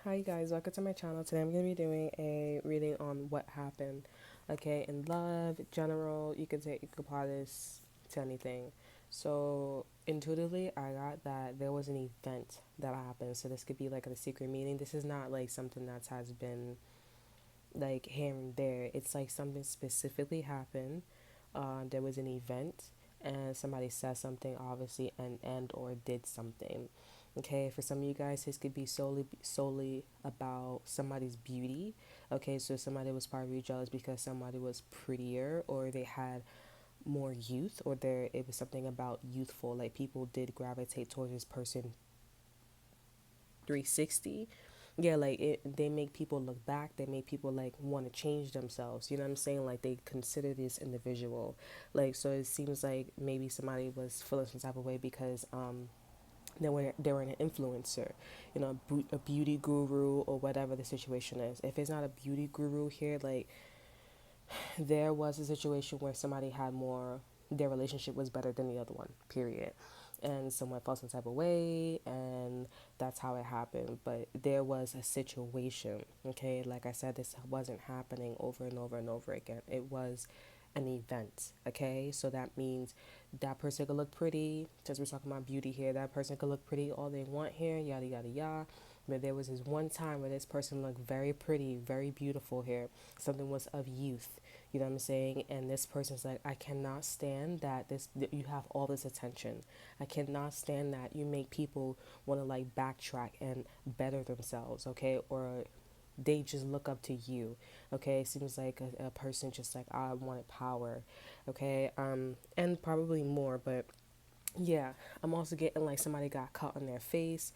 Hi guys, welcome to my channel. Today I'm going to be doing a reading on what happened. Okay, in love, general, you could apply this to anything. So intuitively, I got that there was an event that happened. So this could be like a secret meeting. This is not like something that has been like here and there. It's like something specifically happened. There was an event and somebody said something obviously and or did something. Okay, for some of you guys, this could be solely about somebody's beauty. Okay, so somebody was probably jealous because somebody was prettier, or they had more youth, or there it was something about youthful. Like people did gravitate towards this person 360. Yeah, like they make people look back. They make people like want to change themselves. You know what I'm saying? Like they consider this individual. Like so, it seems like maybe somebody was feeling some type of way because they were an influencer, a beauty guru or whatever the situation is. If it's not a beauty guru here, like there was a situation where somebody had more, their relationship was better than the other one, period. And someone felt some type of way, and that's how it happened. But there was a situation, okay? Like I said, this wasn't happening over and over and over again. It was an event, okay? So that means that person could look pretty, since we're talking about beauty here, that person could look pretty all they want here, yada, yada, yada. But there was this one time where this person looked very pretty, very beautiful here. Something was of youth, you know what I'm saying? And this person's like, I cannot stand that you have all this attention. I cannot stand that you make people want to like backtrack and better themselves, okay? Or they just look up to you, okay? It seems like a person just like, I wanted power, okay? And probably more, but yeah, I'm also getting like somebody got cut on their face,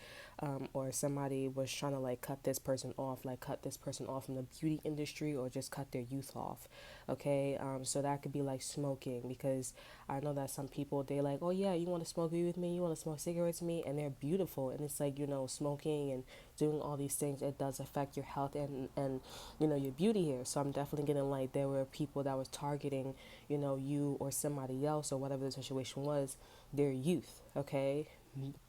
or somebody was trying to like cut this person off from the beauty industry, or just cut their youth off. Okay, so that could be like smoking, because I know that some people they like, oh yeah, you want to smoke weed with me, you want to smoke cigarettes with me, and they're beautiful, and it's like smoking and doing all these things, it does affect your health and your beauty here. So I'm definitely getting like there were people that was targeting you or somebody else or whatever the situation was, their youth, okay?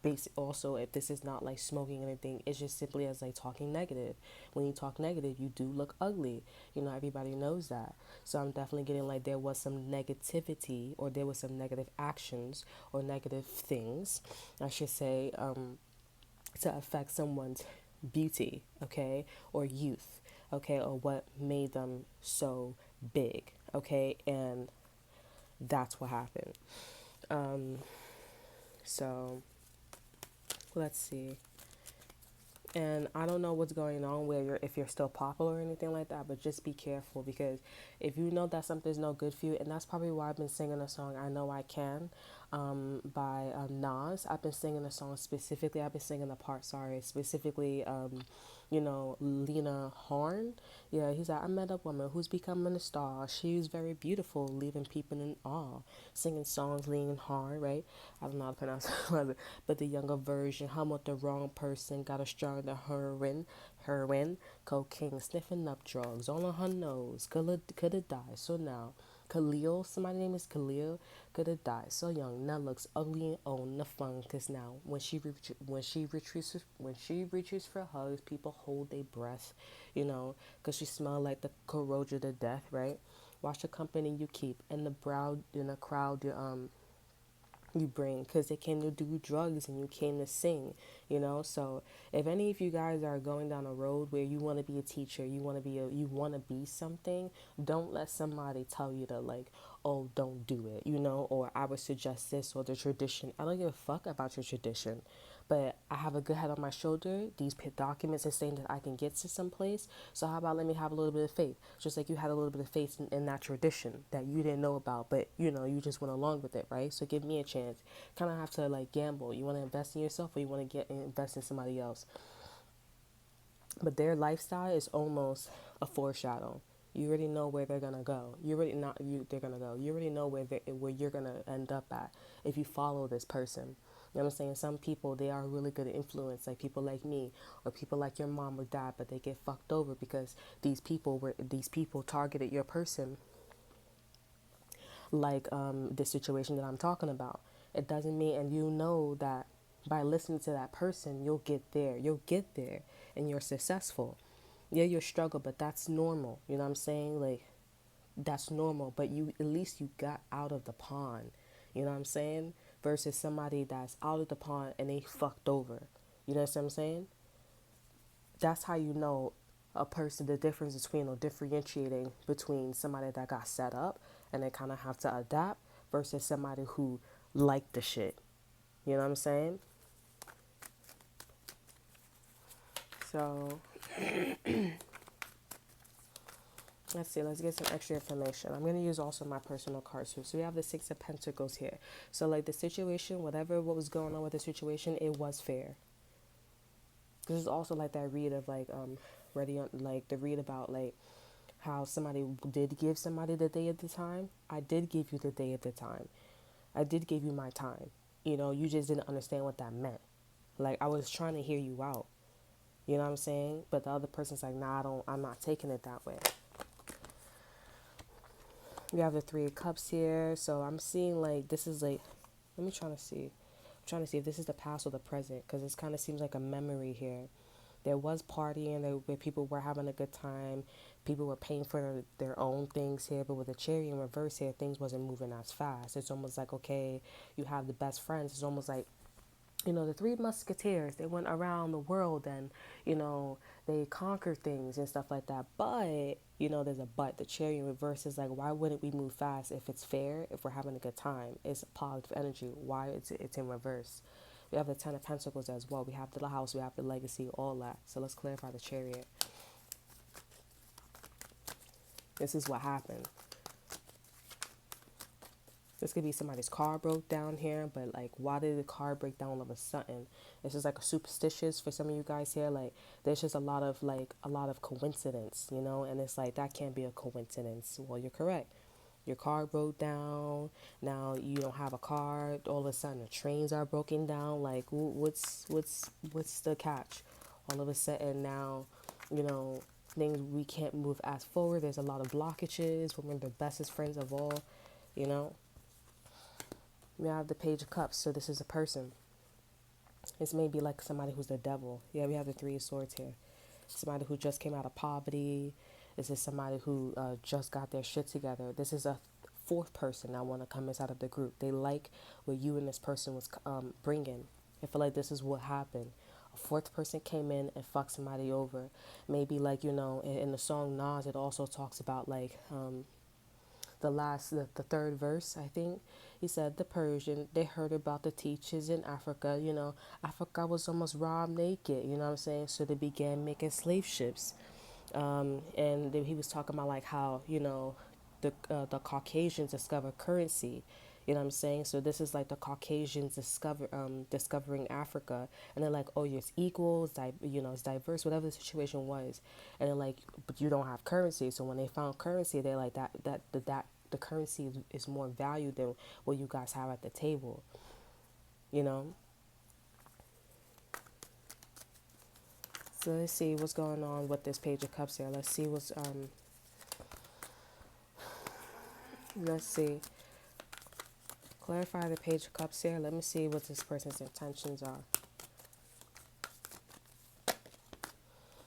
Basic also, if this is not like smoking or anything, it's just simply as like talking negative. When you talk negative, you do look ugly. Everybody knows that. So I'm definitely getting like there was some negativity, or there was some negative actions or negative things, I should say, to affect someone's beauty, okay, or youth, okay, or what made them so big, okay, and that's what happened. Um, so let's see. And I don't know what's going on where if you're still popular or anything like that, but just be careful, because if you know that something's no good for you, and that's probably why I've been singing a song, I Know I Can, by Nas. I've been singing a song specifically, I've been singing the part, sorry, specifically, Lena Horne. Yeah, he's like, I met a woman who's becoming a star. She's very beautiful, leaving people in awe. Singing songs, leaning hard, right? I don't know how to pronounce it, but the younger version, hum with the wrong person, got a stronger heroin, cocaine, sniffing up drugs, all on her nose, coulda died. So now, Khalil, somebody's name is Khalil, coulda died. So young, now looks ugly and old. The fun, cause now when she retreats for hugs, people hold their breath, cause she smell like the corrosion to death, right? Watch the company you keep, and the brow in the crowd you bring, because they came to do drugs and you came to sing, so if any of you guys are going down a road where you want to be a teacher, you want to be something, don't let somebody tell you to like, oh, don't do it, or I would suggest this, or the tradition. I don't give a fuck about your tradition, but I have a good head on my shoulder. These documents are saying that I can get to some place. So how about let me have a little bit of faith? Just like you had a little bit of faith in that tradition that you didn't know about, but you just went along with it, right? So give me a chance. Kind of have to like gamble. You want to invest in yourself, or you want to invest in somebody else. But their lifestyle is almost a foreshadow. You already know where they're gonna go. You already not you they're gonna go. You already know where you're gonna end up at if you follow this person. You know what I'm saying? Some people, they are really good at influence, like people like me, or people like your mom or dad, but they get fucked over because these people targeted your person, like the situation that I'm talking about. It doesn't mean, and you know that By listening to that person, you'll get there. You'll get there and you're successful. Yeah, you'll struggle, but that's normal. You know what I'm saying? Like, that's normal, but you at least you got out of the pond. You know what I'm saying? Versus somebody that's out of the pond and they fucked over. You know what I'm saying? That's how you know a person, the difference between or differentiating between somebody that got set up and they kind of have to adapt versus somebody who liked the shit. You know what I'm saying? So let's see, let's get some extra information. I'm going to use also my personal cards too. So we have the Six of Pentacles here. So like the situation, whatever what was going on with the situation, it was fair. This is also like that read of like ready on like the read about like how somebody did give somebody the day at the time. I did give you the day at the time. I did give you my time. You know, you just didn't understand what that meant. Like I was trying to hear you out. You know what I'm saying? But the other person's like, nah, I'm not taking it that way. We have the Three of Cups here. So I'm seeing like this is like, let me try to see. I'm trying to see if this is the past or the present because this kind of seems like a memory here. There was partying where people were having a good time. People were paying for their own things here. But with the cherry in reverse here, things wasn't moving as fast. It's almost like, okay, you have the best friends. It's almost like, you know, the Three Musketeers, they went around the world and, you know, they conquered things and stuff like that. But, you know, there's a but. The cherry in reverse is like, why wouldn't we move fast if it's fair, if we're having a good time? It's positive energy. Why it's in reverse? We have the Ten of Pentacles as well. We have the house, we have the legacy, all that. So let's clarify the Chariot. This is what happened. This could be somebody's car broke down here, but like, why did the car break down all of a sudden? It's just like a superstitious for some of you guys here. Like, there's just a lot of coincidence, you know, and it's like, that can't be a coincidence. Well, you're correct. Your car broke down. Now you don't have a car. All of a sudden, the trains are broken down. Like, what's the catch? All of a sudden now, you know, things we can't move as forward. There's a lot of blockages. We're the bestest friends of all, you know. We have the Page of Cups, so this is a person. This may be like somebody who's the devil. Yeah, we have the Three of Swords here. Somebody who just came out of poverty. This is somebody who just got their shit together. This is a fourth person that want to come inside of the group. They like what you and this person was bringing. I feel like this is what happened. A fourth person came in and fucked somebody over. Maybe like, you know, in the song Nas, it also talks about like the third verse, I think. He said the Persian, they heard about the teachers in Africa. You know, Africa was almost robbed naked. You know what I'm saying? So they began making slave ships. And he was talking about like how, you know, the Caucasians discover currency. You know what I'm saying? So this is like the Caucasians discovering Africa, and they're like, oh, it's equal, you know, it's diverse, whatever the situation was, and they're like, but you don't have currency. So when they found currency, they're like that the currency is more value than what you guys have at the table. You know. So let's see what's going on with this Page of Cups here. Let's see what's let's see. Clarify the Page of Cups here. Let me see what this person's intentions are.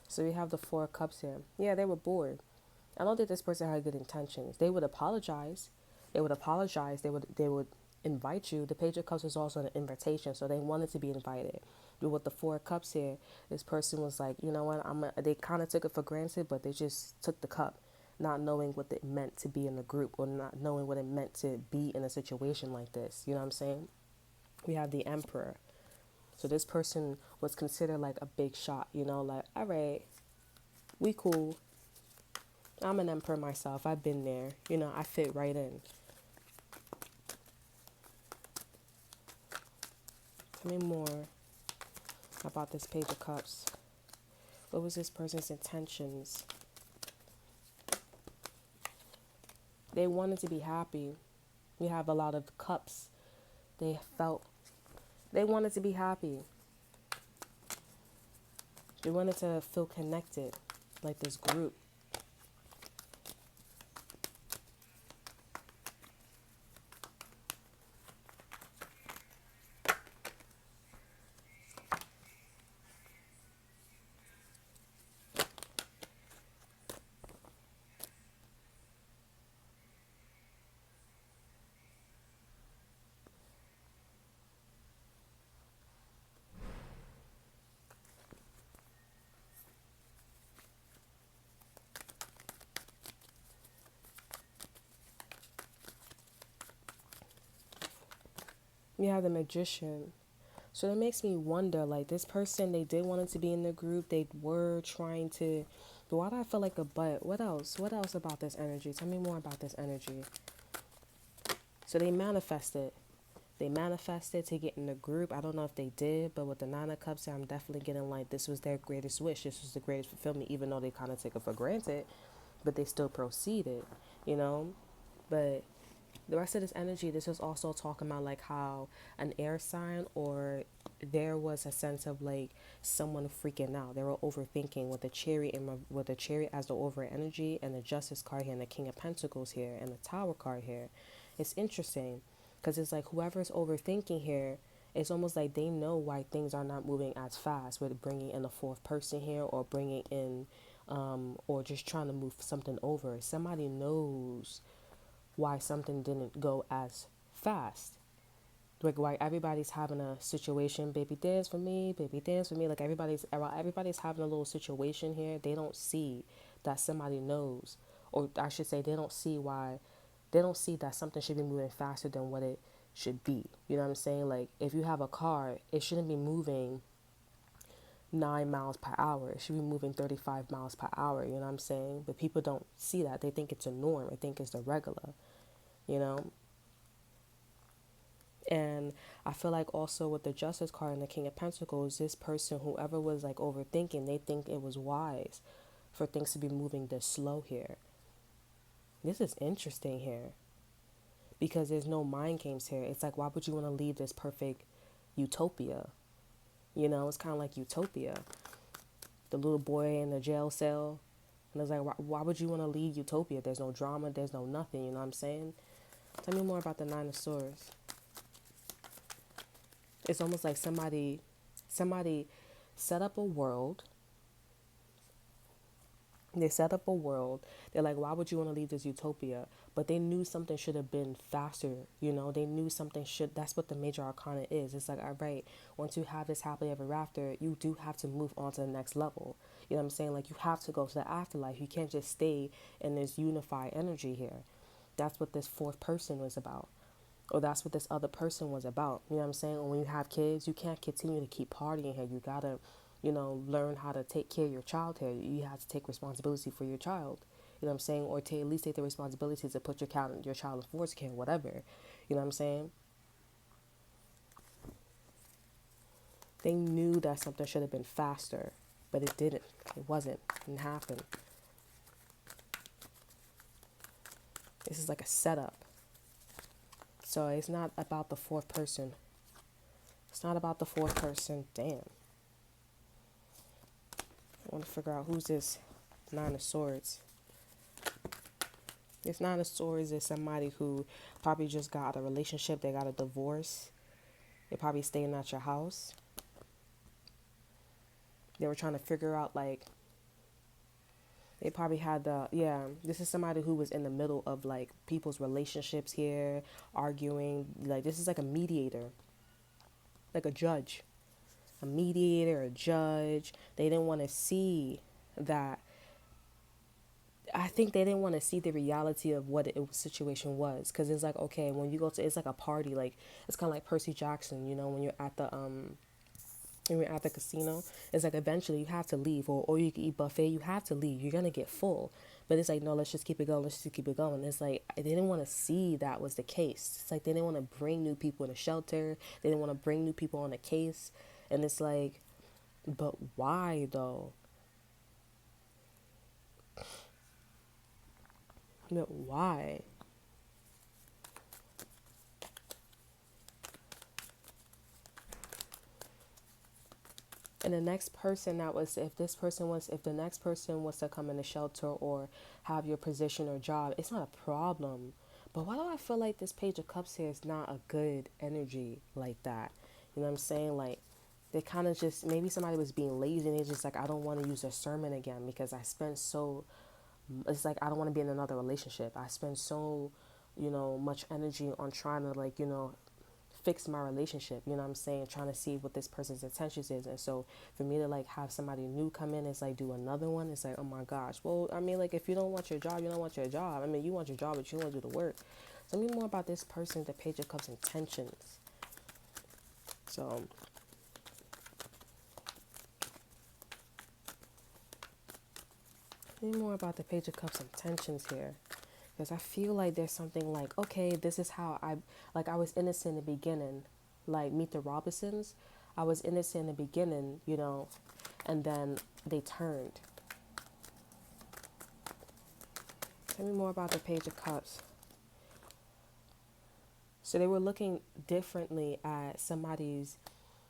So we have the Four of Cups here. Yeah, they were bored. I don't think this person had good intentions. They would apologize. They would invite you. The Page of Cups is also an invitation, so they wanted to be invited. But with the Four of Cups here, this person was like, you know what, they kind of took it for granted, but they just took the cup, not knowing what it meant to be in a group or not knowing what it meant to be in a situation like this. You know what I'm saying? We have the Emperor. So this person was considered like a big shot, you know, like, all right, we cool. I'm an emperor myself. I've been there. You know, I fit right in. Tell me more about this Page of Cups. What was this person's intentions? They wanted to be happy. We have a lot of cups. They wanted to be happy. They wanted to feel connected, like this group. You have the magician. So that makes me wonder, like, this person, they did want it to be in the group. They were trying to, but why do I feel like a but? What else? What else about this energy? Tell me more about this energy. So they manifested. They manifested to get in the group. I don't know if they did, but with the Nine of Cups, I'm definitely getting like this was their greatest wish. This was the greatest fulfillment, even though they kind of take it for granted, but they still proceeded, you know? But the rest of this energy, this is also talking about like how an air sign, or there was a sense of like someone freaking out. They were overthinking with the chariot and with the chariot as the over energy, and the Justice card here, and the King of Pentacles here, and the Tower card here. It's interesting because it's like whoever's overthinking here, it's almost like they know why things are not moving as fast with bringing in a fourth person here, or bringing in or just trying to move something over. Somebody knows why something didn't go as fast. Like why everybody's having a situation, baby dance for me, baby dance for me. Like everybody's having a little situation here. They don't see that somebody knows, or I should say, they don't see that something should be moving faster than what it should be. You know what I'm saying? Like if you have a car, it shouldn't be moving 9 miles per hour. It should be moving 35 miles per hour. You know what I'm saying? But people don't see that. They think it's a norm. They think it's the regular, you know? And I feel like also with the Justice card and the King of Pentacles, this person, whoever was like overthinking, they think it was wise for things to be moving this slow here. This is interesting here because there's no mind games here. It's like, why would you want to leave this perfect utopia? You know, it's kind of like utopia. The little boy in the jail cell. And it's like, why would you want to leave utopia? There's no drama. There's no nothing. You know what I'm saying? Tell me more about the Nine of Swords. It's almost like somebody set up a world. They set up a world. They're like, why would you want to leave this utopia? But they knew something should have been faster. You know, they knew something should. That's what the major arcana is. It's like, all right, once you have this happily ever after, you do have to move on to the next level. You know what I'm saying? Like, you have to go to the afterlife. You can't just stay in this unified energy here. That's what this fourth person was about. Or that's what this other person was about. You know what I'm saying? Or when you have kids, you can't continue to keep partying here. You gotta, you know, learn how to take care of your child here. You have to take responsibility for your child. You know what I'm saying? Or at least take the responsibility to put your child in foster care, whatever. You know what I'm saying? They knew that something should have been faster, but it didn't. It wasn't. It didn't happen. This is like a setup. So it's not about the fourth person. It's not about the fourth person. Damn. I want to figure out who's this Nine of Swords. This Nine of Swords is somebody who probably just got a relationship. They got a divorce. They're probably staying at your house. They were trying to figure out, like, they probably had this is somebody who was in the middle of, like, people's relationships here, arguing. Like, this is like a mediator, like a judge. A mediator, a judge. They didn't want to see that. I think they didn't want to see the reality of what the situation was. Because it's like, okay, when you go to, it's like a party. Like, it's kind of like Percy Jackson, you know, when you're at the casino, it's like eventually you have to leave, or you can eat buffet, you have to leave, you're gonna get full. But it's like, no, let's just keep it going, let's just keep it going. It's like they didn't want to see that was the case. It's like they didn't want to bring new people in the shelter, they didn't want to bring new people on the case. And it's like, but why though? But why? And the next person if the next person was to come in the shelter or have your position or job, it's not a problem. But why do I feel like this Page of Cups here is not a good energy like that? You know what I'm saying? Like, they kind of just, maybe somebody was being lazy and they're just like, I don't want to use a sermon again because it's like, I don't want to be in another relationship. I spend so, much energy on trying to, like, fix my relationship, you know what I'm saying, trying to see what this person's intentions is. And so for me to, like, have somebody new come in, it's like, do another one, it's like, oh my gosh. Well, I mean, like, if you don't want your job, you don't want your job. I mean, you want your job, but you don't want to do the work. Tell me more about this person, the Page of Cups intentions. So maybe more about the Page of Cups intentions here. Because I feel like there's something like, okay, this is how I was innocent in the beginning. Like, Meet the Robinsons. I was innocent in the beginning, and then they turned. Tell me more about the Page of Cups. So they were looking differently at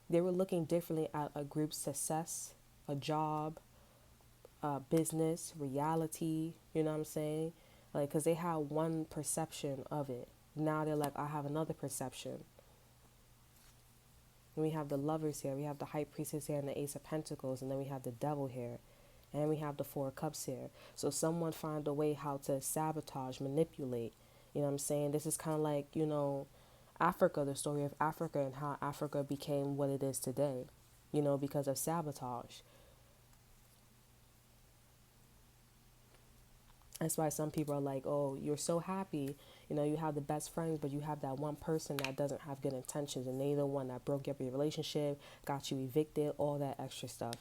they were looking differently at a group's success, a job, business, reality, you know what I'm saying? Like, because they had one perception of it. Now they're like, I have another perception. And we have the lovers here, we have the high priestess here and the ace of pentacles, and then we have the devil here, and we have the four of cups here. So someone found a way how to sabotage, manipulate, you know what I'm saying? This is kind of like, Africa, the story of Africa and how Africa became what it is today, because of sabotage. That's why some people are like, oh, you're so happy, you have the best friends, but you have that one person that doesn't have good intentions, and they the one that broke up your relationship, got you evicted, all that extra stuff.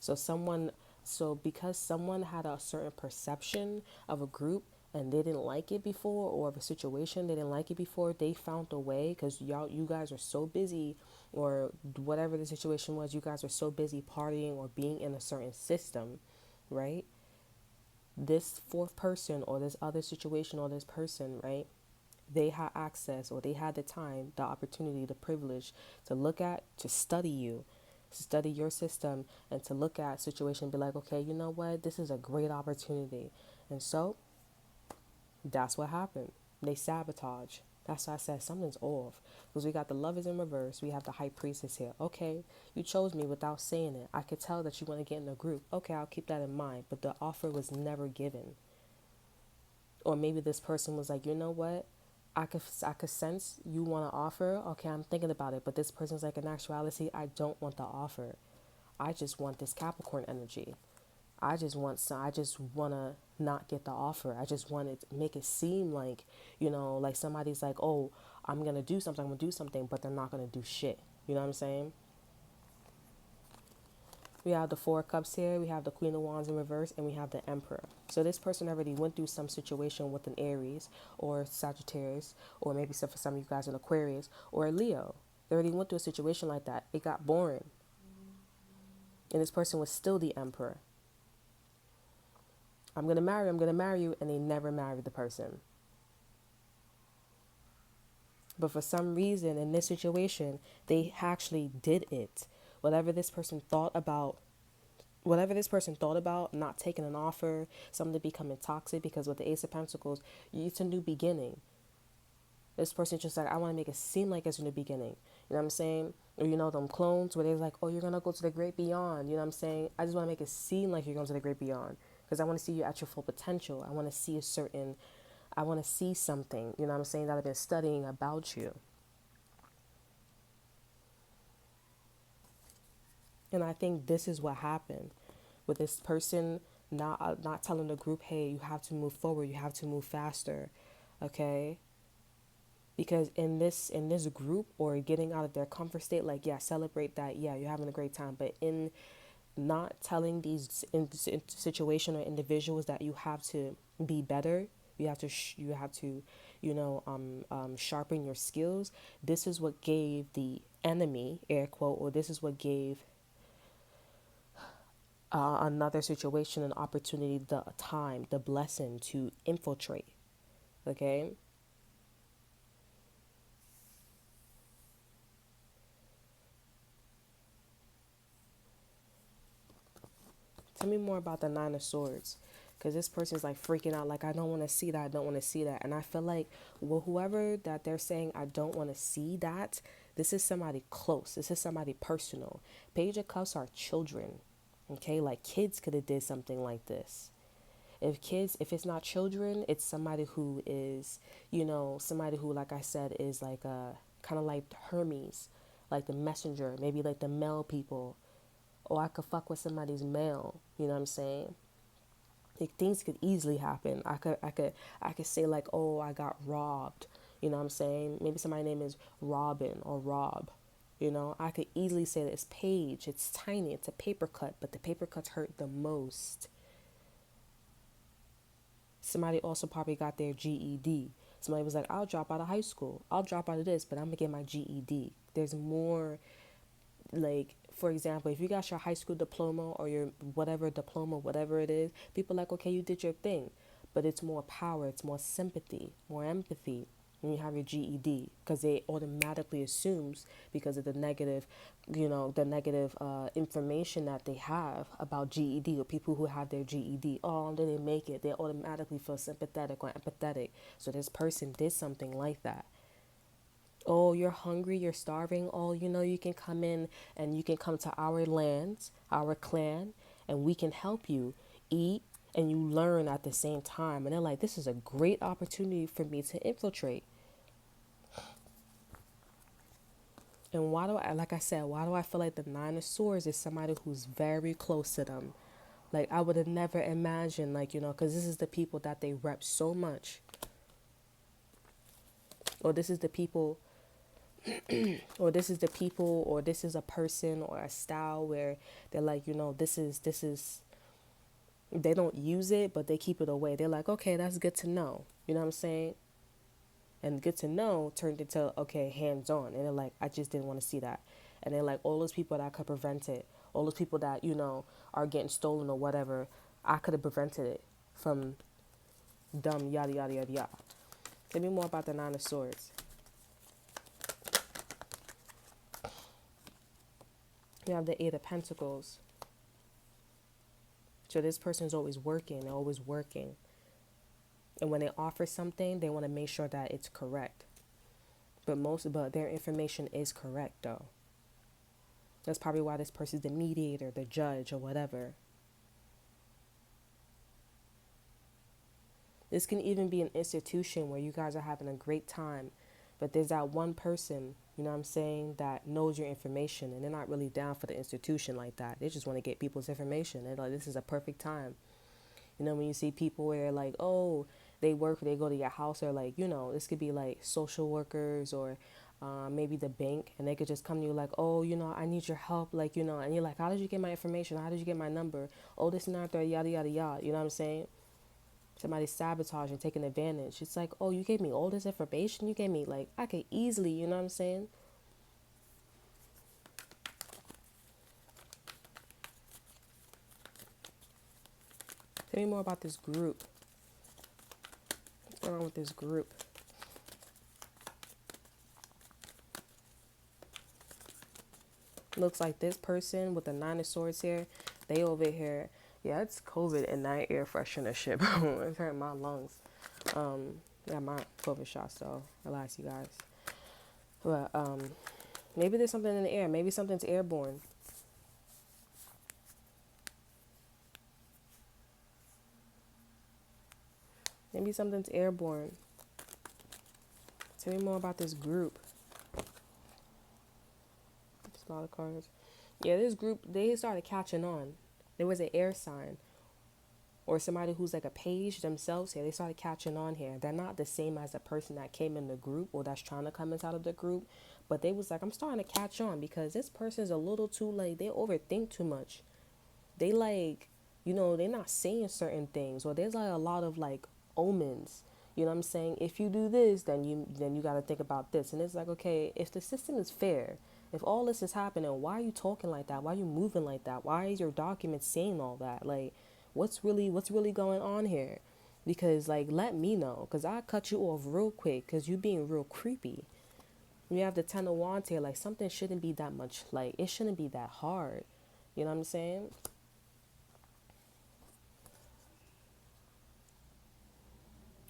So because someone had a certain perception of a group and they didn't like it before, or of a situation they didn't like it before, they found a way, because you guys are so busy, or whatever the situation was, you guys are so busy partying or being in a certain system, right? This fourth person or this other situation or this person, right? They had access, or they had the time, the opportunity, the privilege to look at, to study you, to study your system, and to look at situation and be like, okay, you know what? This is a great opportunity. And so that's what happened. They sabotage. That's why I said something's off. Because we got the lovers in reverse. We have the high priestess here. Okay, you chose me without saying it. I could tell that you want to get in a group. Okay, I'll keep that in mind. But the offer was never given. Or maybe this person was like, you know what? I could sense you want to offer. Okay, I'm thinking about it. But this person's like, in actuality, I don't want the offer. I just want this Capricorn energy. I just want to not get the offer. I just want to make it seem like, like somebody's like, oh, I'm going to do something, but they're not going to do shit. You know what I'm saying? We have the Four of Cups here, we have the Queen of Wands in reverse, and we have the Emperor. So this person already went through some situation with an Aries or Sagittarius, or maybe for some of you guys an Aquarius or a Leo. They already went through a situation like that. It got boring. And this person was still the Emperor. I'm going to marry you, and they never married the person. But for some reason, in this situation, they actually did it. Whatever this person thought about not taking an offer, something becoming toxic, because with the Ace of Pentacles, it's a new beginning. This person just like, I want to make it seem like it's a new beginning. You know what I'm saying? Or them clones where they're like, oh, you're going to go to the great beyond. You know what I'm saying? I just want to make it seem like you're going to the great beyond. Because I want to see you at your full potential. I want to see something, you know what I'm saying, that I've been studying about you. And I think this is what happened with this person not telling the group, hey, you have to move forward, you have to move faster, okay? Because in this group, or getting out of their comfort state, like, yeah, celebrate that, yeah, you're having a great time, but in not telling these situation or individuals that you have to be better, you have to sharpen your skills. This is what gave the enemy, air quote, or this is what gave another situation an opportunity, the time, the blessing to infiltrate. Okay. Tell me more about the Nine of Swords, because this person's like freaking out, like, I don't want to see that, I don't want to see that. And I feel like, well, whoever that they're saying, I don't want to see that, this is somebody close, this is somebody personal. Page of Cups are children, okay? Like, kids could have did something like this. If it's not children, it's somebody who is, somebody who, like I said, is like a kind of like Hermes, like the messenger, maybe like the male people. Or I could fuck with somebody's mail, you know what I'm saying? Like, things could easily happen. I could say like, oh, I got robbed, you know what I'm saying? Maybe somebody's name is Robin or Rob. You know, I could easily say that it's page, it's tiny, it's a paper cut, but the paper cuts hurt the most. Somebody also probably got their GED. Somebody was like, I'll drop out of high school. I'll drop out of this, but I'm going to get my GED. There's more, like, for example, if you got your high school diploma or your whatever diploma, whatever it is, people are like, okay, you did your thing. But it's more power, it's more sympathy, more empathy when you have your GED, because they automatically assumes, because of the negative, the negative information that they have about GED, or people who have their GED. Oh, they didn't make it. They automatically feel sympathetic or empathetic. So this person did something like that. Oh, you're hungry, you're starving. Oh, you can come in and you can come to our lands, our clan, and we can help you eat and you learn at the same time. And they're like, this is a great opportunity for me to infiltrate. And why do I, like I said, why do I feel like the Nine of Swords is somebody who's very close to them? Like, I would have never imagined, like, because this is the people that they rep so much. Or this is the people or this is the people, or this is a person or a style where they're like, this is they don't use it, but they keep it away. They're like, okay, that's good to know. You know what I'm saying? And good to know turned into, okay, hands on. And they're like, I just didn't want to see that. And they're like, all those people that could prevent it, all those people that, are getting stolen or whatever, I could have prevented it from dumb, yada, yada, yada, yada. Tell me more about the Nine of Swords. You have the Eight of Pentacles. So this person's always working. They're always working. And when they offer something, they want to make sure that it's correct. But their information is correct, though. That's probably why this person's the mediator, the judge, or whatever. This can even be an institution where you guys are having a great time, but there's that one person, you know what I'm saying, that knows your information, and they're not really down for the institution like that. They just want to get people's information. They're like, this is a perfect time. When you see people where like, oh, they go to your house, or like, this could be like social workers, or maybe the bank, and they could just come to you like, oh, I need your help, like, and you're like, how did you get my information? How did you get my number? Oh, this and that, yada, yada, yada. You know what I'm saying? Somebody sabotaging, taking advantage. It's like, oh, you gave me all this information. You gave me, like, I could easily, you know what I'm saying? Tell me more about this group. What's going on with this group? Looks like this person with the Nine of Swords here, they over here. Yeah, it's COVID and that air freshener shit. It's hurting my lungs. Yeah, my COVID shots, so relax, you guys. But maybe there's something in the air. Maybe something's airborne. Maybe something's airborne. Tell me more about this group. There's a lot of cards. Yeah, this group, they started catching on. There was an air sign. Or somebody who's like a page themselves here. They started catching on here. They're not the same as the person that came in the group or that's trying to come inside of the group. But they was like, I'm starting to catch on because this person's a little too, like, they overthink too much. They like, they're not saying certain things. Or there's like a lot of like omens. You know what I'm saying? If you do this, then you got to think about this. And it's like, okay, if the system is fair, if all this is happening, why are you talking like that? Why are you moving like that? Why is your document saying all that? Like, what's really going on here? Because, like, let me know, because I cut you off real quick because you being real creepy. You have the Ten of Wands here, like, something shouldn't be that much, like, it shouldn't be that hard. You know what I'm saying?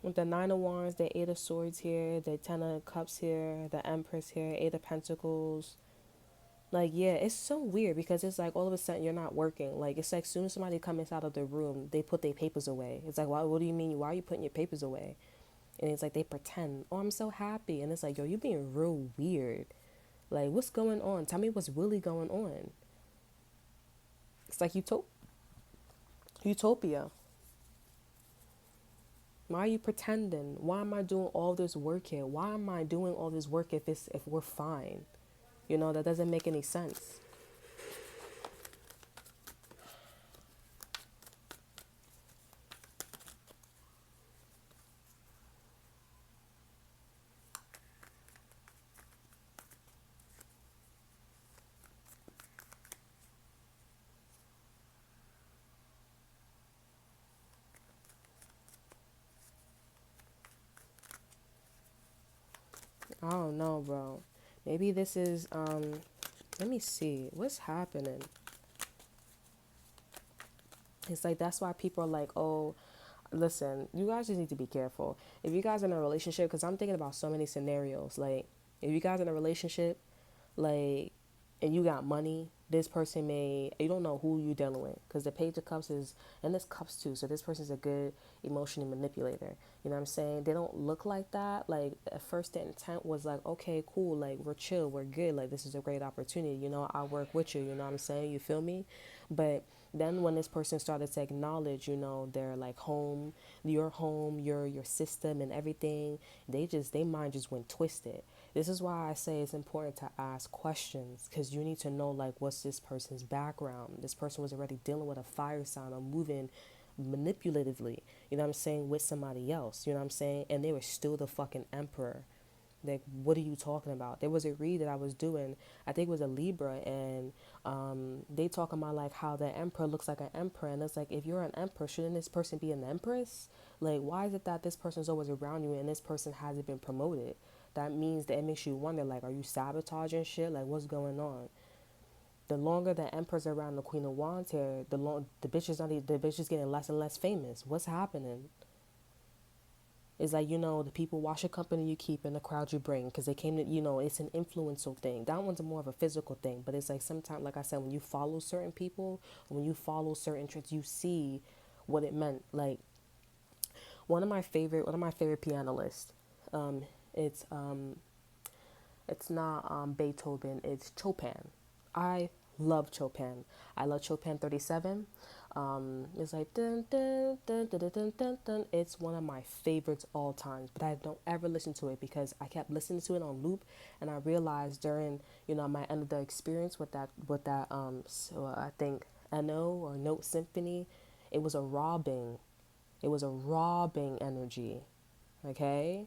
With the Nine of Wands, the Eight of Swords here, the Ten of Cups here, the Empress here, Eight of Pentacles. Like, yeah, it's so weird because it's like all of a sudden you're not working. Like, it's like as soon as somebody comes out of the room, they put their papers away. It's like, what do you mean? Why are you putting your papers away? And it's like they pretend, oh, I'm so happy. And it's like, yo, you're being real weird. Like, what's going on? Tell me what's really going on. It's like utopia. Why are you pretending? Why am I doing all this work here? Why am I doing all this work if we're fine? You know, that doesn't make any sense. I don't know, bro. Maybe this is let me see what's happening. It's like that's why people are like, oh, listen, you guys just need to be careful. If you guys are in a relationship, because I'm thinking about so many scenarios. Like, if you guys are in a relationship, like, and you got money, this person may, you don't know who you dealing with, because the page of cups is, and there's cups too, so this person's a good emotional manipulator. You know what I'm saying? They don't look like that. Like, at first the intent was like, okay, cool, like, we're chill, we're good, like, this is a great opportunity, you know, I'll work with you, you know what I'm saying? You feel me? But then when this person started to acknowledge, you know, their like home, your system and everything, they mind just went twisted. This is why I say it's important to ask questions, because you need to know like what's this person's background. This person was already dealing with a fire sign or moving manipulatively, you know what I'm saying, with somebody else, you know what I'm saying, and they were still the fucking emperor. Like, what are you talking about? There was a read that I was doing, I think it was a Libra, and they talking about like how the emperor looks like an emperor, and it's like, if you're an emperor, shouldn't this person be an empress? Like, why is it that this person's always around you and this person hasn't been promoted? That means that it makes you wonder, like, are you sabotaging shit? Like, what's going on? The longer the emperor's around the Queen of Wands here, the bitch is not the bitch is getting less and less famous. What's happening? It's like, you know, the people watch a company you keep and the crowd you bring, because they came to, you know, it's an influential thing. That one's more of a physical thing. But it's like sometimes, like I said, when you follow certain people, when you follow certain traits, you see what it meant. Like, one of my favorite pianists, um, it's it's not Beethoven, it's Chopin. I love Chopin. I love Chopin 37. It's like dun, dun, dun, dun, dun, dun, dun, dun. It's one of my favorites all times, but I don't ever listen to it because I kept listening to it on loop, and I realized during, you know, my end of the experience with that so I think NO or Note Symphony, it was a robbing. It was a robbing energy. Okay?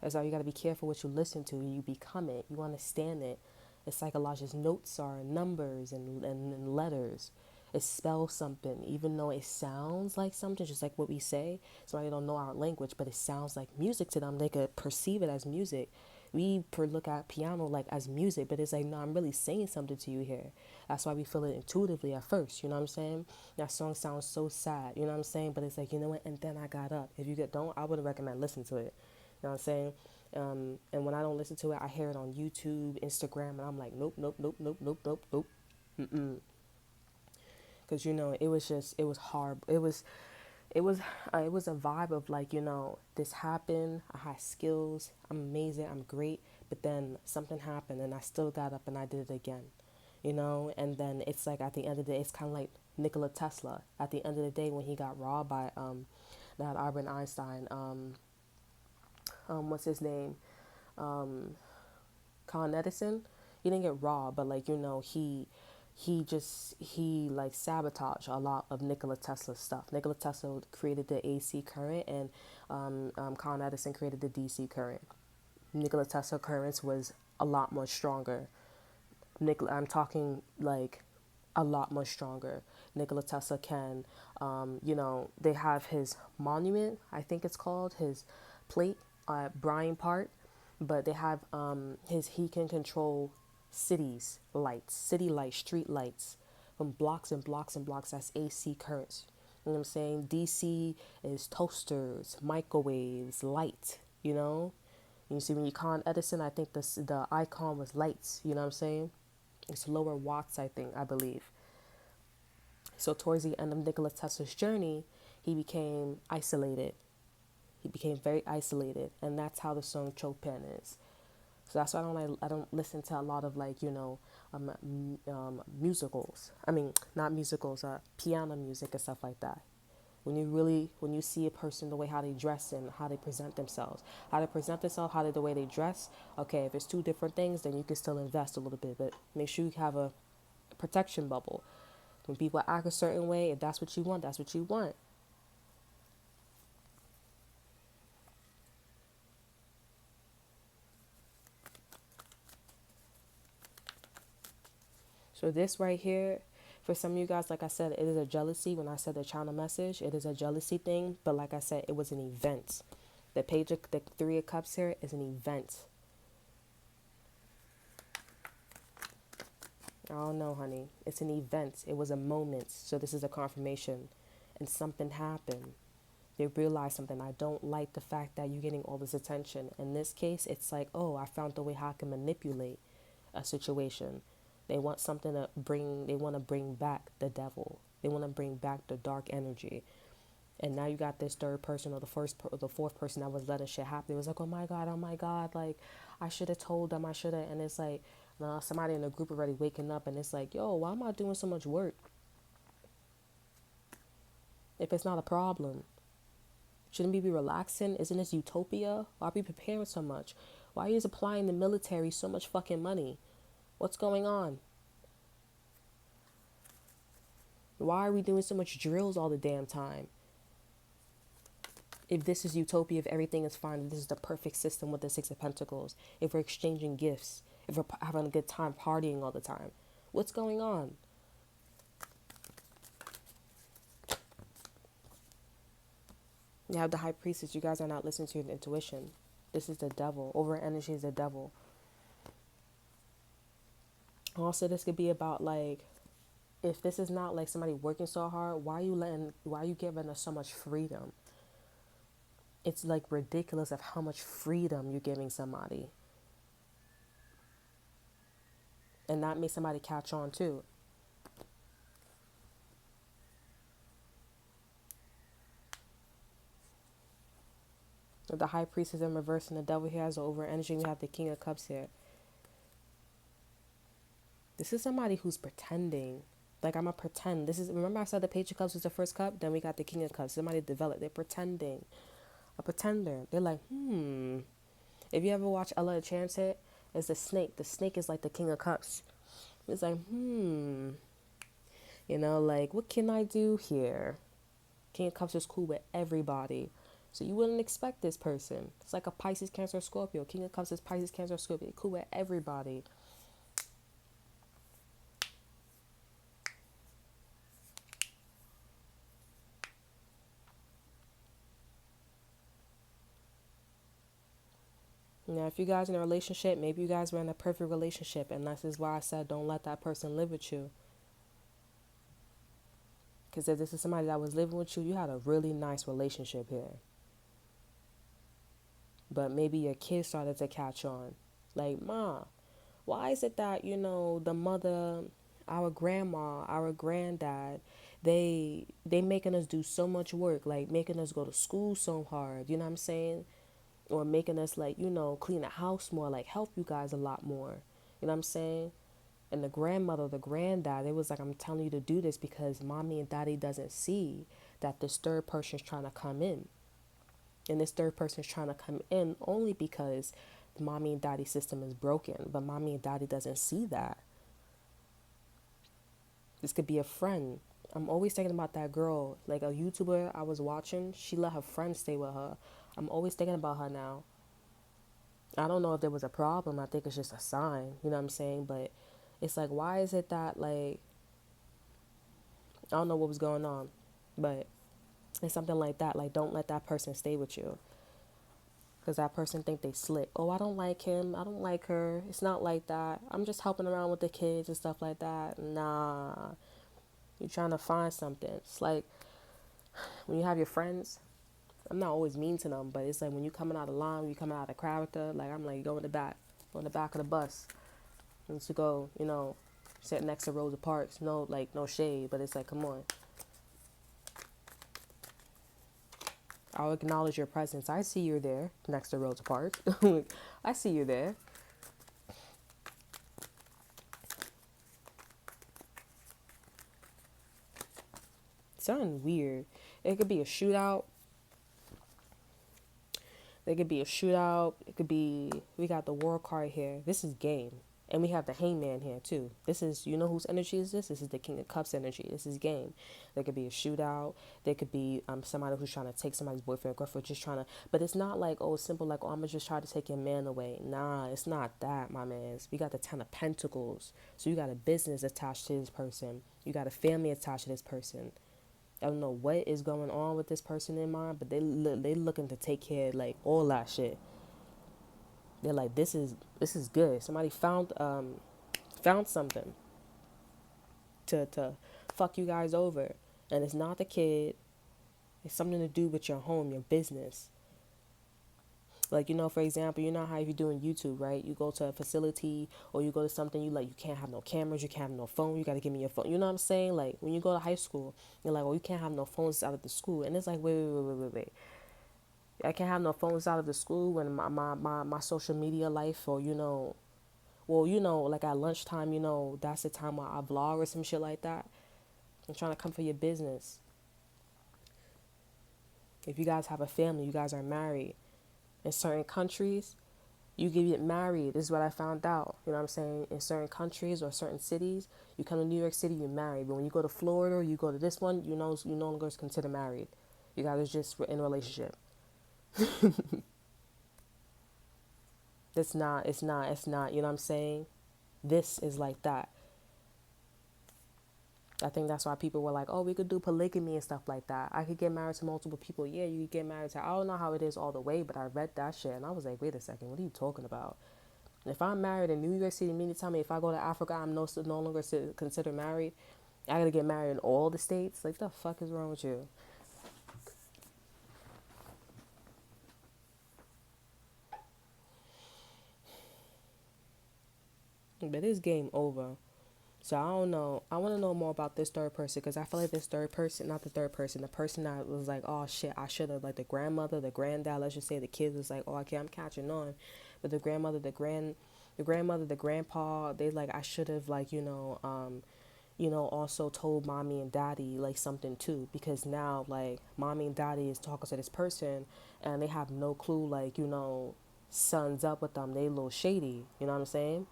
That's why you got to be careful what you listen to. You become it. You understand it. It's psychological. Notes are numbers and letters. It spells something, even though it sounds like something, just like what we say. Somebody don't know our language, but it sounds like music to them. They could perceive it as music. We look at piano like as music, but it's like, no, I'm really saying something to you here. That's why we feel it intuitively at first. You know what I'm saying? That song sounds so sad. You know what I'm saying? But it's like, you know what? And then I got up. If you don't, I wouldn't recommend listening to it. You know what I'm saying? And when I don't listen to it, I hear it on YouTube, Instagram, and I'm like, nope, nope, nope, nope, nope, nope, nope. Because, you know, it was just, it was hard. It was a vibe of like, you know, this happened. I had skills. I'm amazing. I'm great. But then something happened, and I still got up and I did it again. You know, and then it's like at the end of the day, it's kind of like Nikola Tesla. At the end of the day, when he got robbed by that Albert Einstein, what's his name? Con Edison. He didn't get robbed, but like, you know, he like sabotaged a lot of Nikola Tesla's stuff. Nikola Tesla created the AC current, and Con Edison created the DC current. Nikola Tesla currents was a lot more stronger. I'm talking like a lot more stronger. Nikola Tesla can, you know, they have his monument, I think it's called, his plate at Bryant Park, but they have he can control cities, lights, city lights, street lights from blocks and blocks and blocks. That's AC currents. You know what I'm saying? DC is toasters, microwaves, light, you know? You see, when you con Edison, I think the icon was lights, you know what I'm saying? It's lower watts, I think, I believe. So towards the end of Nikola Tesla's journey, he became isolated. He became very isolated, and that's how the song Chopin is. So that's why I don't listen to a lot of like, you know, musicals. I mean, not musicals, piano music and stuff like that. When you see a person, the way how they dress and how they present themselves, the way they dress. Okay, if it's two different things, then you can still invest a little bit, but make sure you have a protection bubble. When people act a certain way, if that's what you want, that's what you want. So this right here, for some of you guys, like I said, it is a jealousy. When I said the channel message, it is a jealousy thing. But like I said, it was an event. The 3 of Cups here is an event. I don't know, honey. It's an event. It was a moment. So this is a confirmation. And something happened. They realized something. I don't like the fact that you're getting all this attention. In this case, it's like, oh, I found the way how I can manipulate a situation. They want they want to bring back the devil. They want to bring back the dark energy. And now you got this third person or the fourth person that was letting shit happen. It was like, oh my God, like, I should have told them, I should have. And it's like, somebody in the group already waking up and it's like, yo, why am I doing so much work if it's not a problem? Shouldn't we be relaxing? Isn't this utopia? Why are we preparing so much? Why are you supplying the military so much fucking money? What's going on? Why are we doing so much drills all the damn time? If this is utopia, if everything is fine, if this is the perfect system with the 6 of Pentacles, if we're exchanging gifts, if we're having a good time partying all the time, what's going on? You have the High Priestess. You guys are not listening to your intuition. This is the devil. Over energy is the devil. Also, this could be about, like, if this is not like somebody working so hard, why are you giving us so much freedom? It's like ridiculous of how much freedom you're giving somebody. And that makes somebody catch on too. The High Priestess in reverse and the devil here has the over energy. We have the King of Cups here. This is somebody who's pretending. Like, I'm a pretend. Remember I said the Page of Cups was the first cup? Then we got the King of Cups. Somebody developed. They're pretending. A pretender. They're like, If you ever watch Ella Enchanted, it's the snake. The snake is like the King of Cups. It's like, like, what can I do here? King of Cups is cool with everybody. So you wouldn't expect this person. It's like a Pisces, Cancer, Scorpio. King of Cups is Pisces, Cancer, Scorpio. Cool with everybody. Now, if you guys in a relationship, maybe you guys were in a perfect relationship, and this is why I said don't let that person live with you. Because if this is somebody that was living with you, you had a really nice relationship here. But maybe your kids started to catch on. Like, Ma, why is it that, the mother, our grandma, our granddad, they making us do so much work, like making us go to school so hard, you know what I'm saying? Or making us, like, clean the house more, like help you guys a lot more, you know what I'm saying? And the grandmother, the granddad, it was like, I'm telling you to do this because mommy and daddy doesn't see that this third person is trying to come in. And this third person is trying to come in only because the mommy and daddy system is broken. But mommy and daddy doesn't see that. This could be a friend. I'm always thinking about that girl, like a YouTuber I was watching. She let her friend stay with her. I'm always thinking about her now. I don't know if there was a problem. I think it's just a sign. You know what I'm saying? But it's like, why is it that, like, I don't know what was going on. But it's something like that. Like, don't let that person stay with you. Because that person think they slick. Oh, I don't like him. I don't like her. It's not like that. I'm just helping around with the kids and stuff like that. Nah. You're trying to find something. It's like when you have your friends, I'm not always mean to them, but it's like when you coming out of line, you coming out of character, like I'm like, go in the back of the bus. And to go, sit next to Rosa Parks. No, like, no shade, but it's like, come on. I'll acknowledge your presence. I see you're there next to Rosa Parks. I see you there. Something weird. It could be a shootout. There could be a shootout. It could be, we got the war card here. This is game. And we have the hangman here too. This is, you know whose energy is this? This is the King of Cups energy. This is game. There could be a shootout. There could be somebody who's trying to take somebody's boyfriend or girlfriend, just trying to, but it's not like, oh, simple, like, oh, I'm going to just try to take your man away. Nah, it's not that, my mans. We got the Ten of Pentacles. So you got a business attached to this person. You got a family attached to this person. I don't know what is going on with this person in mind, but they looking to take care of like all that shit. They're like, this is good. Somebody found something to fuck you guys over, and it's not the kid. It's something to do with your home, your business. Like, you know, for example, you know how if you're doing YouTube, right? You go to a facility or you go to something, you like, you can't have no cameras, you can't have no phone, you got to give me your phone. You know what I'm saying? Like, when you go to high school, you're like, well, you can't have no phones out of the school. And it's like, wait. I can't have no phones out of the school when my social media life, or, you know, well, you know, like at lunchtime, you know, that's the time where I vlog or some shit like that. I'm trying to come for your business. If you guys have a family, you guys are married. In certain countries, you get married. This is what I found out. You know what I'm saying? In certain countries or certain cities, you come to New York City, you're married. But when you go to Florida or you go to this one, you no longer is considered married. You guys are just in a relationship. It's not, you know what I'm saying? This is like that. I think that's why people were like, oh, we could do polygamy and stuff like that. I could get married to multiple people. Yeah, you could get married to, I don't know how it is all the way, but I read that shit and I was like, wait a second, what are you talking about? If I'm married in New York City, mean to tell me if I go to Africa, I'm no longer considered married. I gotta get married in all the states. Like, the fuck is wrong with you? But it's game over. So I don't know. I want to know more about this third person because I feel like this third person, not the third person, the person that was like, oh shit, I should have, like the grandmother, the granddad, let's just say the kid was like, oh, okay, I'm catching on. But the grandmother, the grandmother, the grandpa, they like, I should have, like, also told mommy and daddy like something too, because now like mommy and daddy is talking to this person and they have no clue, like, son's up with them. They a little shady, you know what I'm saying?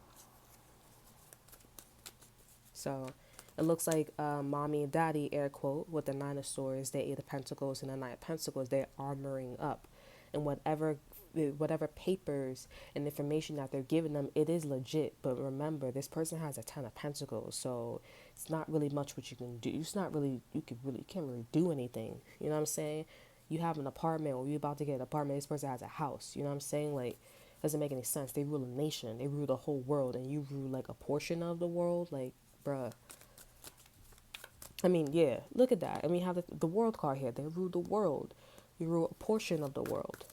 So it looks like mommy and daddy, air quote, with the Nine of Swords, the Eight of Pentacles, and the Nine of Pentacles, they're armoring up. And whatever papers and information that they're giving them, it is legit. But remember, this person has a Ten of Pentacles, so it's not really much what you can do. It's not really, you can't really do anything. You know what I'm saying? You have an apartment, or you're about to get an apartment, this person has a house. You know what I'm saying? Like, doesn't make any sense. They rule a nation, they rule the whole world, and you rule like a portion of the world. Like, bruh. I mean, yeah, look at that. I mean, have the world card here. They rule the world. You rule a portion of the world.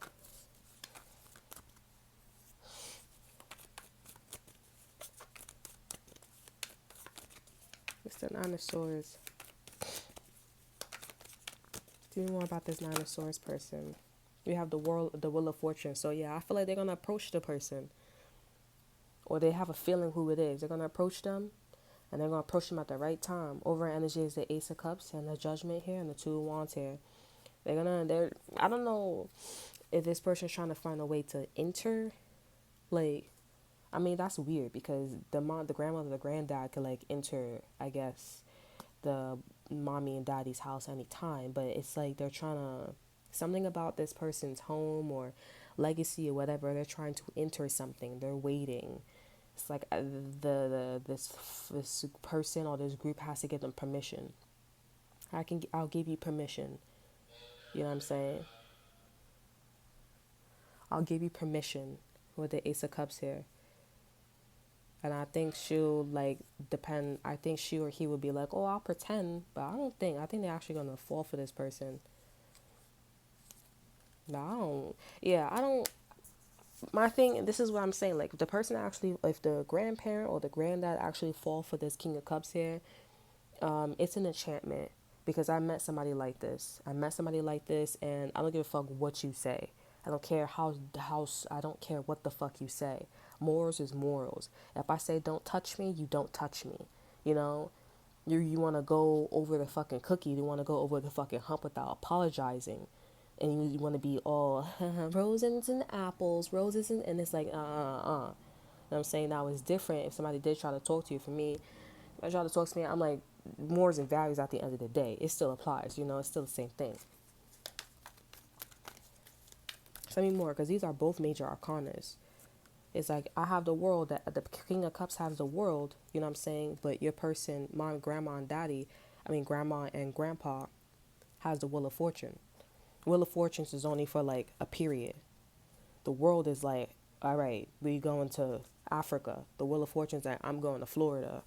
It's the Nine of Swords. Tell me more about this Nine of Swords person. You have the Wheel of Fortune. So yeah, I feel like they're gonna approach the person, or they have a feeling who it is. They're gonna approach them, and they're gonna approach them at the right time. Over energy is the Ace of Cups and the Judgment here, and the Two of Wands here. They're. I don't know if this person's trying to find a way to enter, like, I mean, that's weird because the grandmother, the granddad could like enter, I guess, the mommy and daddy's house anytime, but it's like they're trying to, something about this person's home or legacy or whatever, they're trying to enter something. They're waiting. It's like this person or this group has to give them permission. I'll give you permission. You know what I'm saying? I'll give you permission with the Ace of Cups here. And I think she'll like depend. I think she or he would be like, "Oh, I'll pretend," but I don't think. I think they're actually gonna fall for this person. No, I don't. Yeah, I don't. My thing. This is what I'm saying. Like, if the person actually, if the grandparent or the granddad actually fall for this King of Cups here, it's an enchantment. Because I met somebody like this. And I don't give a fuck what you say. I don't care how. I don't care what the fuck you say. Morals is morals. If I say don't touch me, you don't touch me. You know. You want to go over the fucking cookie. You want to go over the fucking hump without apologizing. And you want to be all roses and apples, roses and it's like, You know what I'm saying? Now it's different if somebody did try to talk to you. For me, if I try to talk to me, I'm like, mores and values at the end of the day. It still applies, you know, it's still the same thing. Tell me more, because these are both major arcanas. It's like I have the world, that the King of Cups has the world, you know what I'm saying? But your person, mom, grandma, and daddy, I mean, grandma and grandpa, has the Wheel of Fortune. Wheel of Fortunes is only for like a period. The world is like, all right, we going to Africa. The Wheel of Fortune's like, I'm going to Florida.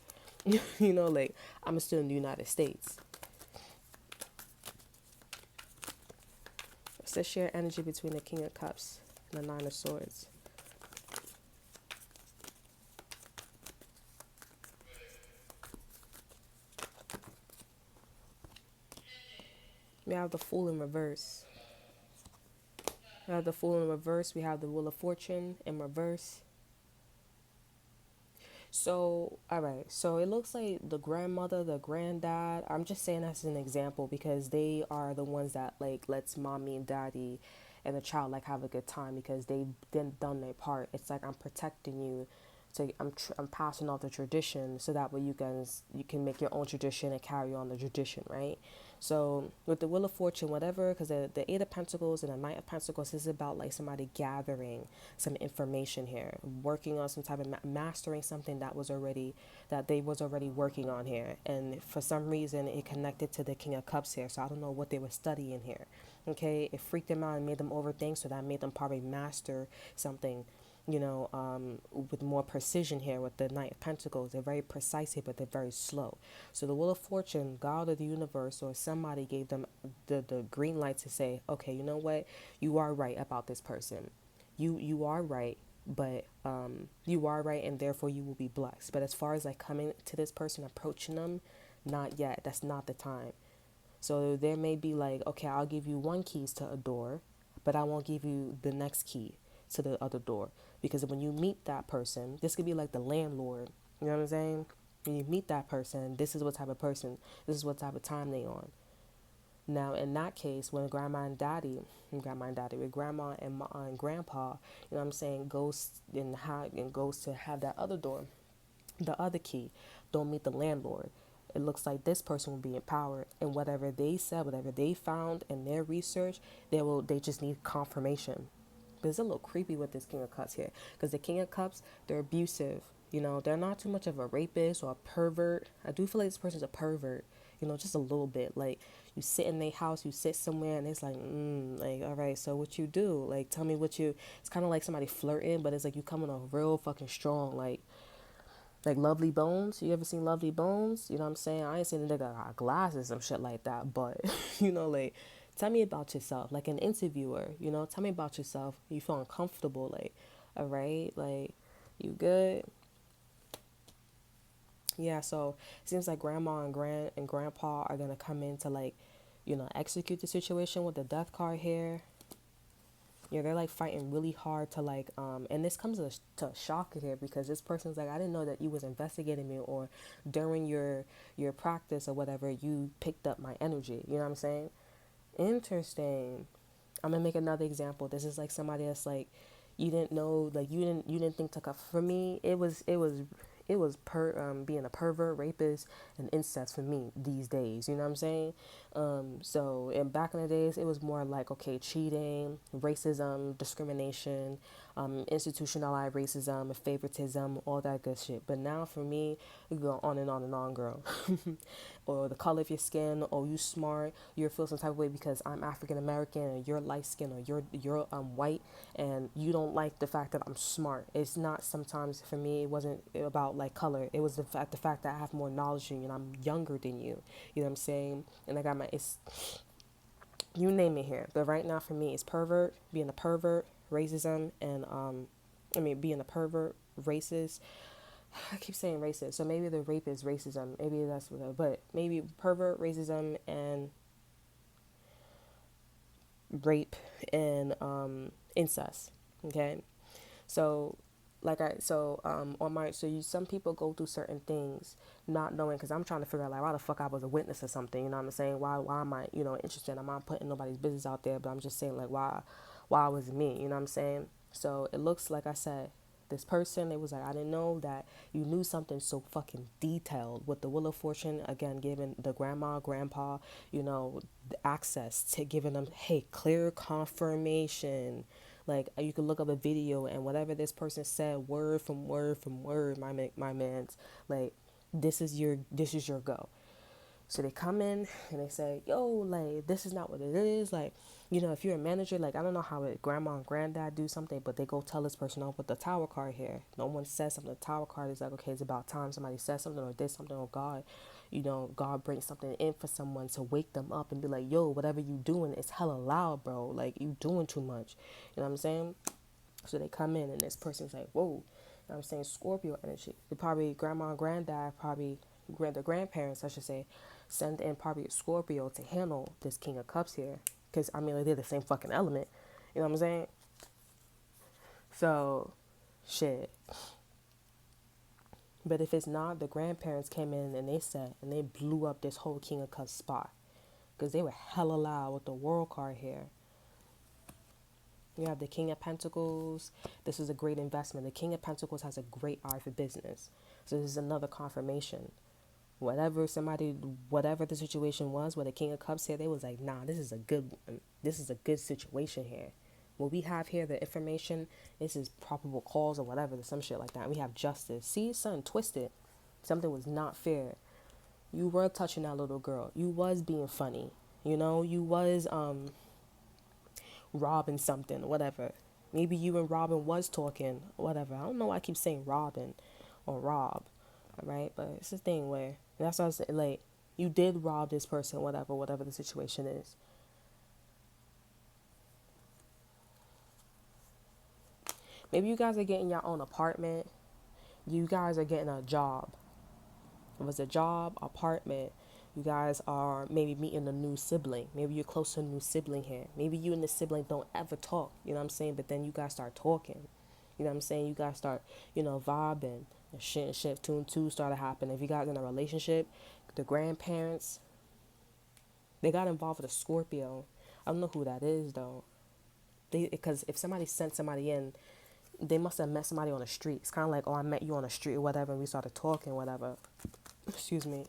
You know, like, I'm still in the United States. It's the shared energy between the King of Cups and the Nine of Swords. We have the Fool in reverse. We have the Fool in reverse. We have the Wheel of Fortune in reverse. So, all right. So it looks like the grandmother, the granddad. I'm just saying as an example because they are the ones that like lets mommy and daddy and the child like have a good time because they've done their part. It's like I'm protecting you. So I'm passing on the tradition so that way you can make your own tradition and carry on the tradition, right? So with the Wheel of Fortune, whatever, because the Eight of Pentacles and the Knight of Pentacles is about like somebody gathering some information here, working on some type of mastering something that they was already working on here, and for some reason it connected to the King of Cups here. So I don't know what they were studying here. Okay, it freaked them out and made them overthink, so that made them probably master something, with more precision here with the Knight of Pentacles. They're very precise here, but they're very slow. So the Wheel of Fortune, God of the universe, or somebody gave them the green light to say, okay, you know what? You are right about this person. You are right, but you are right, and therefore you will be blessed. But as far as like coming to this person, approaching them, not yet. That's not the time. So there may be like, okay, I'll give you one keys to a door, but I won't give you the next key to the other door. Because when you meet that person, this could be like the landlord. You know what I'm saying? When you meet that person, this is what type of person, this is what type of time they on. Now, in that case, when with grandma and grandpa, you know what I'm saying, goes to have that other door, the other key, don't meet the landlord. It looks like this person will be empowered, and whatever they said, whatever they found in their research, they just need confirmation. But it's a little creepy with this King of Cups here, because the King of Cups, they're abusive. You know, they're not too much of a rapist or a pervert. I do feel like this person's a pervert. You know, just a little bit. Like, you sit in their house, you sit somewhere, and it's like, like, all right, so what you do? Like, tell me what you. It's kind of like somebody flirting, but it's like you coming off real fucking strong, like Lovely Bones. You ever seen Lovely Bones? You know what I'm saying? I ain't seen a nigga got glasses and shit like that, but like, tell me about yourself. Like an interviewer, tell me about yourself. You feel uncomfortable, like, all right, like, you good? Yeah, so it seems like grandma and grandpa are gonna come in to like, execute the situation with the death card here. Yeah, they're like fighting really hard to like, and this comes to a shock here because this person's like, I didn't know that you was investigating me, or during your practice or whatever, you picked up my energy. You know what I'm saying? Interesting. I'm gonna make another example. This is like somebody that's like, you didn't know, like you didn't think to come. For me, it was being a pervert, rapist, and incest for me these days. You know what I'm saying? So in back in the days, it was more like, okay, cheating, racism, discrimination, institutionalized racism, and favoritism, all that good shit. But now for me, we go on and on, girl. Or the color of your skin, or you smart, you feel some type of way because I'm African American and you're light skinned, or you're white, and you don't like the fact that I'm smart. It's not, sometimes for me it wasn't about like color. It was the fact that I have more knowledge than you and I'm younger than you. You know what I'm saying? And I got it's, you name it here. But right now for me it's being a pervert, racism, and being a pervert, racist. I keep saying racist, so maybe the rape is racism. Maybe that's what, but maybe pervert, racism, and rape and incest. Okay, so on my so you some people go through certain things not knowing, because I'm trying to figure out like why the fuck I was a witness or something, you know what I'm saying? Why am I, interested? I'm not putting nobody's business out there, but I'm just saying like why was it me, you know what I'm saying? So it looks like I said, this person, it was like, I didn't know that you knew something so fucking detailed with the Wheel of Fortune, again, giving the grandma, grandpa, the access to giving them, hey, clear confirmation. Like, you can look up a video and whatever this person said, word from word from word, my man's, like, this is your go. So they come in and they say, yo, like, this is not what it is. Like, if you're a manager, like, I don't know how grandma and granddad do something, but they go tell this person off with the tower card here. No one says something. The tower card is like, okay, it's about time somebody says something or did something, or God, God brings something in for someone to wake them up and be like, yo, whatever you doing is hella loud, bro. Like, you doing too much. You know what I'm saying? So they come in and this person's like, whoa. You know what I'm saying? Scorpio energy. They probably, grandma and granddad, probably, the grandparents, I should say, send in probably a Scorpio to handle this King of Cups here. Because, I mean, like, they're the same fucking element. You know what I'm saying? So, shit. But if it's not, the grandparents came in and they said, and they blew up this whole King of Cups spot. Because they were hella loud with the World card here. You have the King of Pentacles. This is a great investment. The King of Pentacles has a great eye for business. So this is another confirmation. Whatever the situation was with the King of Cups here, they was like, nah, this is a good one. This is a good situation here. What we have here, the information, this is probable cause or whatever, some shit like that. We have justice. See, something twisted. Something was not fair. You were touching that little girl. You was being funny. You was robbing something, whatever. Maybe you and Robin was talking, whatever. I don't know why I keep saying Robin or Rob, all right? But it's the thing where, that's what I was saying, like, you did rob this person, whatever the situation is. Maybe you guys are getting your own apartment. You guys are getting a job. It was a job, apartment. You guys are maybe meeting a new sibling. Maybe you're close to a new sibling here. Maybe you and the sibling don't ever talk, you know what I'm saying? But then you guys start talking. You know what I'm saying? You guys start, vibing. And shit, two and two started happening. If you guys in a relationship, the grandparents, they got involved with a Scorpio. I don't know who that is, though. Because if somebody sent somebody in, they must have met somebody on the street. It's kind of like, oh, I met you on the street or whatever, and we started talking, whatever. Excuse me.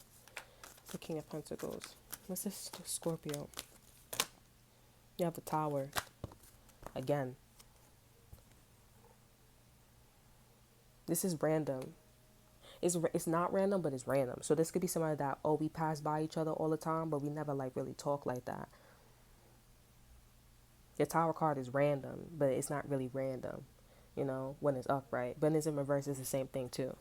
The King of Pentacles. What's this Scorpio? You have the Tower. Again. This is random. It's not random, but it's random. So this could be somebody that, oh, we pass by each other all the time, but we never, like, really talk like that. Your Tower card is random, but it's not really random, when it's upright. But when it's in reverse, it's the same thing, too.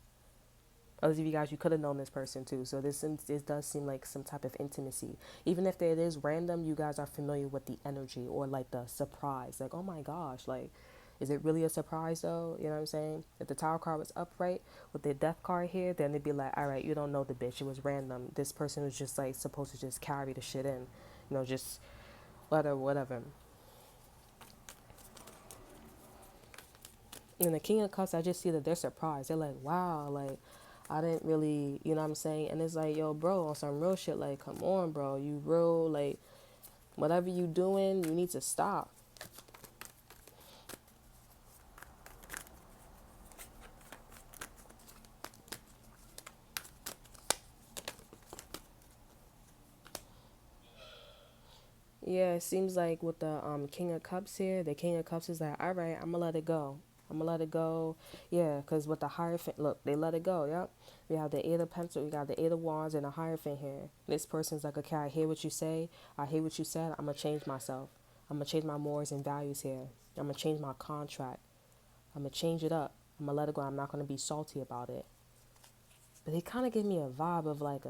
Others of you guys, you could have known this person too. So this does seem like some type of intimacy. Even if it is random, you guys are familiar with the energy or like the surprise. Like, oh my gosh, like, is it really a surprise though? You know what I'm saying? If the Tower card was upright with the Death card here, then they'd be like, all right, you don't know the bitch. It was random. This person was just like supposed to just carry the shit in. Just whatever. And the King of Cups, I just see that they're surprised. They're like, wow, like, I didn't really, you know what I'm saying? And it's like, yo, bro, on some real shit, like, come on, bro. You real, like, whatever you doing, you need to stop. Yeah, it seems like with the King of Cups here, the King of Cups is like, all right, I'm going to let it go. I'm going to let it go. Yeah, because with the Hierophant, look, they let it go, yep. We have the Eight of Pentacles, we got the Eight of Wands, and the Hierophant here. This person's like, okay, I hear what you say. I hear what you said. I'm going to change myself. I'm going to change my morals and values here. I'm going to change my contract. I'm going to change it up. I'm going to let it go. I'm not going to be salty about it. But they kind of give me a vibe of like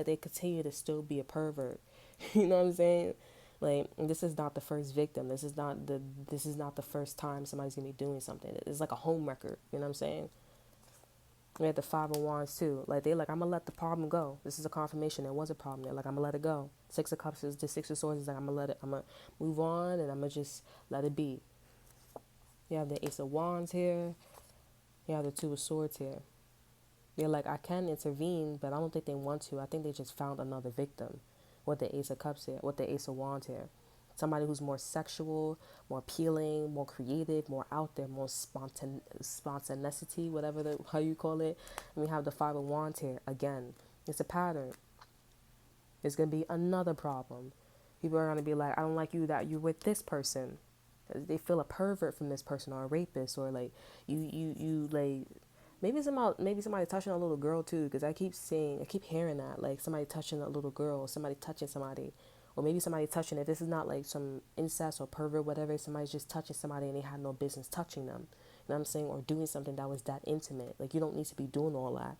they continue to still be a pervert. You know what I'm saying? Like, this is not the first victim. This is not the first time somebody's gonna be doing something. It's like a home record. You know what I'm saying? We had the Five of Wands too. Like, they like, I'm gonna let the problem go. This is a confirmation there was a problem. They're like, I'm gonna let it go. Six of Cups is the Six of Swords is like, I'm gonna move on and I'm gonna just let it be. You have the Ace of Wands here. You have the Two of Swords here. They're like, I can intervene, but I don't think they want to. I think they just found another victim with the Ace of Cups here, with the Ace of Wands here. Somebody who's more sexual, more appealing, more creative, more out there, more spontaneity, whatever how you call it. And we have the Five of Wands here. Again, it's a pattern. It's going to be another problem. People are going to be like, I don't like you that you're with this person. They feel a pervert from this person, or a rapist, or like you like maybe somebody touching a little girl too, because I keep hearing that, like somebody touching a little girl, or somebody touching somebody, or maybe somebody touching it. This is not like some incest or pervert, whatever. Somebody's just touching somebody and they had no business touching them. You know what I'm saying? Or doing something that was that intimate. Like, you don't need to be doing all that.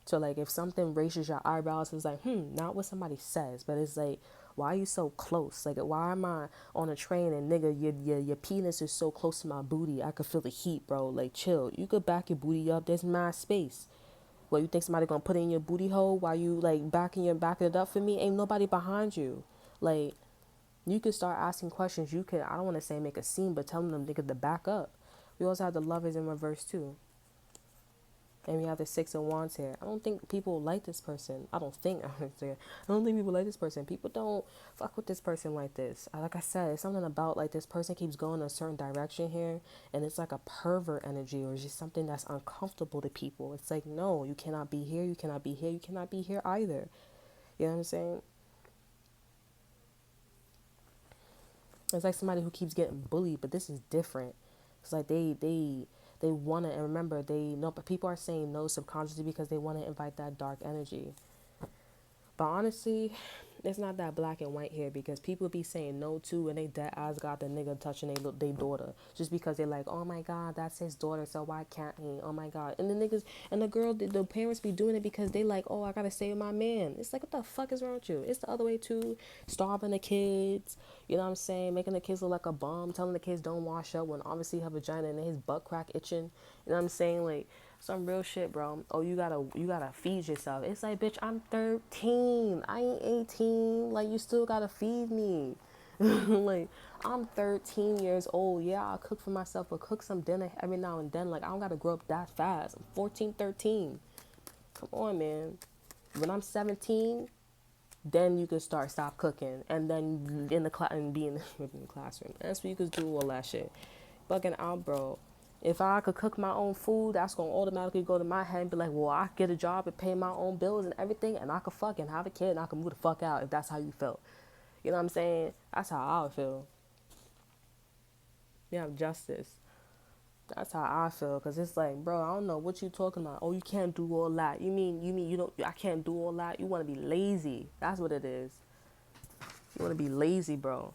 So like, if something raises your eyebrows, it's like, not what somebody says, but it's like, why are you so close? Like, why am I on a train and nigga, your penis is so close to my booty, I could feel the heat, bro. Like, chill. You could back your booty up. There's mad space. What, you think somebody gonna put it in your booty hole while you like backing it up for me? Ain't nobody behind you. Like, you could start asking questions. You could, I don't want to say make a scene, but tell them nigga to back up. We also have the Lovers in reverse too. And we have the Six of Wands here. I don't think people like this person. I don't think people like this person. People don't fuck with this person like this. Like I said, it's something about like this person keeps going in a certain direction here, and it's like a pervert energy, or just something that's uncomfortable to people. It's like, no, you cannot be here. You cannot be here. You cannot be here either. You know what I'm saying? It's like somebody who keeps getting bullied, but this is different. It's like they want to, and remember, they know, but people are saying no subconsciously because they want to invite that dark energy. But honestly, it's not that black and white here, because people be saying no too, and they dead eyes got the nigga touching they daughter just because they like, oh my god, that's his daughter, so why can't he? Oh my god. And the niggas and the girl, the parents be doing it because they like, oh, I gotta save my man. It's like, what the fuck is wrong with you? It's the other way too. Starving the kids, you know what I'm saying, making the kids look like a bum, telling the kids don't wash up when obviously have a vagina and his butt crack itching. You know what I'm saying? Like, some real shit, bro. Oh, you gotta feed yourself. It's like, bitch, I'm 13. I ain't 18. Like, you still gotta feed me. Like, I'm 13 years old. Yeah, I'll cook for myself, but cook some dinner every now and then. Like, I don't gotta grow up that fast. I'm 14, 13. Come on, man. When I'm 17, then you can stop cooking, and then in the class and be in the classroom. That's where you could do all that shit. Bugging out, bro. If I could cook my own food, that's gonna automatically go to my head and be like, well, I get a job and pay my own bills and everything, and I could fucking have a kid and I could move the fuck out if that's how you felt. You know what I'm saying? That's how I would feel. You have justice. That's how I feel, cause it's like, bro, I don't know what you talking about. Oh, you can't do all that. You mean you don't? I can't do all that. You want to be lazy. That's what it is. You want to be lazy, bro.